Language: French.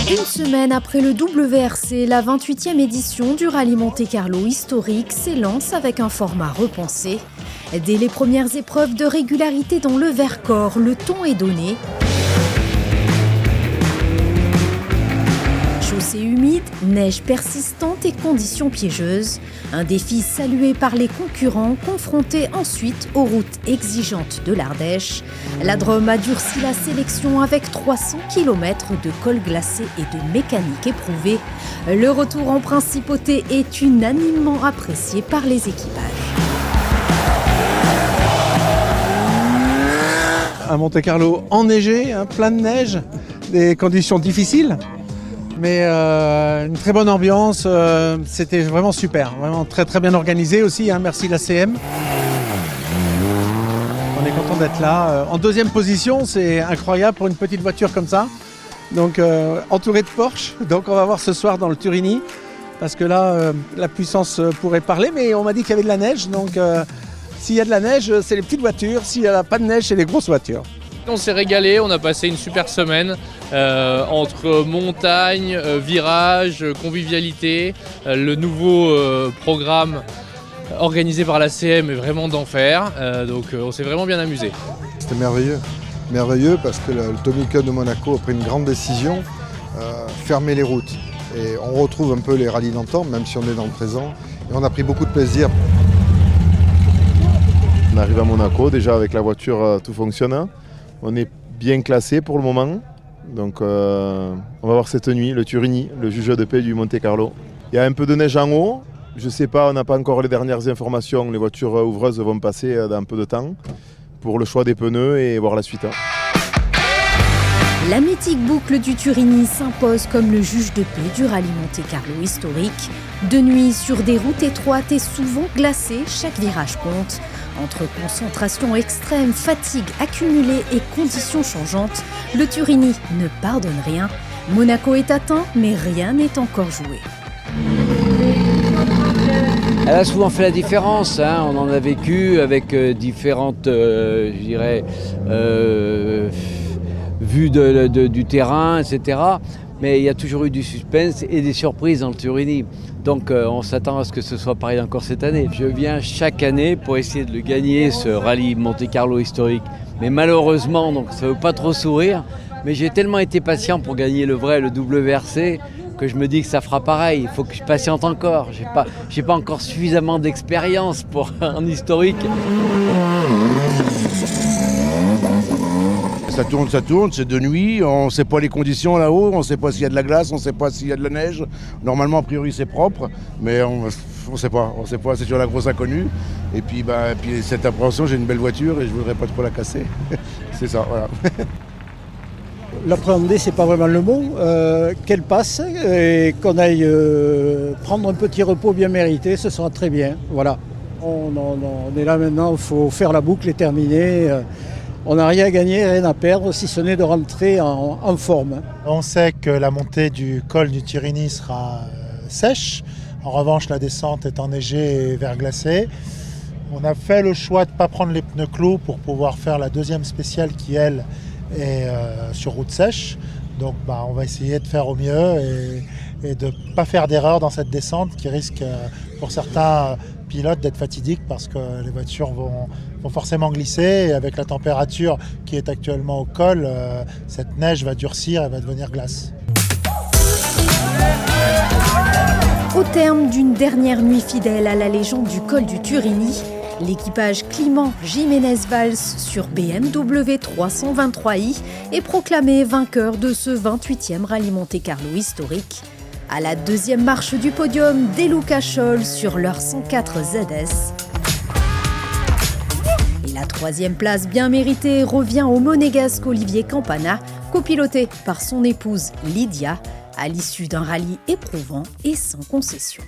Une semaine après le WRC, la 28e édition du Rallye Monte-Carlo historique s'élance avec un format repensé. Dès les premières épreuves de régularité dans le Vercors, le ton est donné. Chaussée humide, neige persistante et conditions piégeuses. Un défi salué par les concurrents, confrontés ensuite aux routes exigeantes de l'Ardèche. La Drôme a durci la sélection avec 300 km de col glacé et de mécanique éprouvée. Le retour en principauté est unanimement apprécié par les équipages. Un Monte-Carlo enneigé, plein de neige, des conditions difficiles. Mais une très bonne ambiance, c'était vraiment super, vraiment très très bien organisé aussi, merci l'ACM. On est content d'être là. En deuxième position, c'est incroyable pour une petite voiture comme ça. Donc entouré de Porsche, donc on va voir ce soir dans le Turini. Parce que là, la puissance pourrait parler, mais on m'a dit qu'il y avait de la neige. Donc s'il y a de la neige, c'est les petites voitures, s'il n'y a pas de neige, c'est les grosses voitures. On s'est régalé, on a passé une super semaine entre montagne, virages, convivialité. Le nouveau programme organisé par l'ACM est vraiment d'enfer, donc on s'est vraiment bien amusé. C'était merveilleux parce que le Tommy Cup de Monaco a pris une grande décision, fermer les routes. Et on retrouve un peu les rallyes d'antan, même si on est dans le présent, et on a pris beaucoup de plaisir. On arrive à Monaco, déjà avec la voiture tout fonctionne. On est bien classé pour le moment, donc on va voir cette nuit, le Turini, le juge de paix du Monte-Carlo. Il y a un peu de neige en haut, je ne sais pas, on n'a pas encore les dernières informations, les voitures ouvreuses vont passer dans un peu de temps pour le choix des pneus et voir la suite. La mythique boucle du Turini s'impose comme le juge de paix du Rallye Monte-Carlo historique. De nuit, sur des routes étroites et souvent glacées, chaque virage compte. Entre concentration extrême, fatigue accumulée et conditions changeantes, le Turini ne pardonne rien. Monaco est atteint, mais rien n'est encore joué. Elle a souvent fait la différence, on en a vécu avec différentes, vues du terrain, etc. Mais il y a toujours eu du suspense et des surprises dans le Turini. Donc on s'attend à ce que ce soit pareil encore cette année. Je viens chaque année pour essayer de le gagner, ce rallye Monte-Carlo historique. Mais malheureusement, donc, ça ne veut pas trop sourire. Mais j'ai tellement été patient pour gagner le WRC que je me dis que ça fera pareil. Il faut que je patiente encore. J'ai pas encore suffisamment d'expérience pour un historique. Ça tourne, c'est de nuit, on ne sait pas les conditions là-haut, on ne sait pas s'il y a de la glace, on ne sait pas s'il y a de la neige. Normalement, a priori, c'est propre, mais on ne sait pas, c'est sur la grosse inconnue. Et puis, cette appréhension, j'ai une belle voiture et je ne voudrais pas trop la casser. C'est ça, voilà. L'appréhender, c'est pas vraiment le mot, qu'elle passe et qu'on aille prendre un petit repos bien mérité, ce sera très bien, voilà. On est là maintenant, il faut faire la boucle et terminer. On n'a rien à gagner, rien à perdre, si ce n'est de rentrer en forme. On sait que la montée du col du Turini sera sèche. En revanche, la descente est enneigée et verglacée. On a fait le choix de ne pas prendre les pneus clous pour pouvoir faire la deuxième spéciale qui, elle, est sur route sèche. Donc on va essayer de faire au mieux et de ne pas faire d'erreur dans cette descente qui risque pour certains pilotes d'être fatidique parce que les voitures vont forcément glisser et avec la température qui est actuellement au col, cette neige va durcir et va devenir glace. Au terme d'une dernière nuit fidèle à la légende du col du Turini, l'équipage Climent Jiménez-Valls sur BMW 323i est proclamé vainqueur de ce 28e Rallye Monte-Carlo historique. À la deuxième marche du podium, De Luca Scholl sur leur 104 ZS. Et la troisième place bien méritée revient au monégasque Olivier Campana, copiloté par son épouse Lydia, à l'issue d'un rallye éprouvant et sans concession.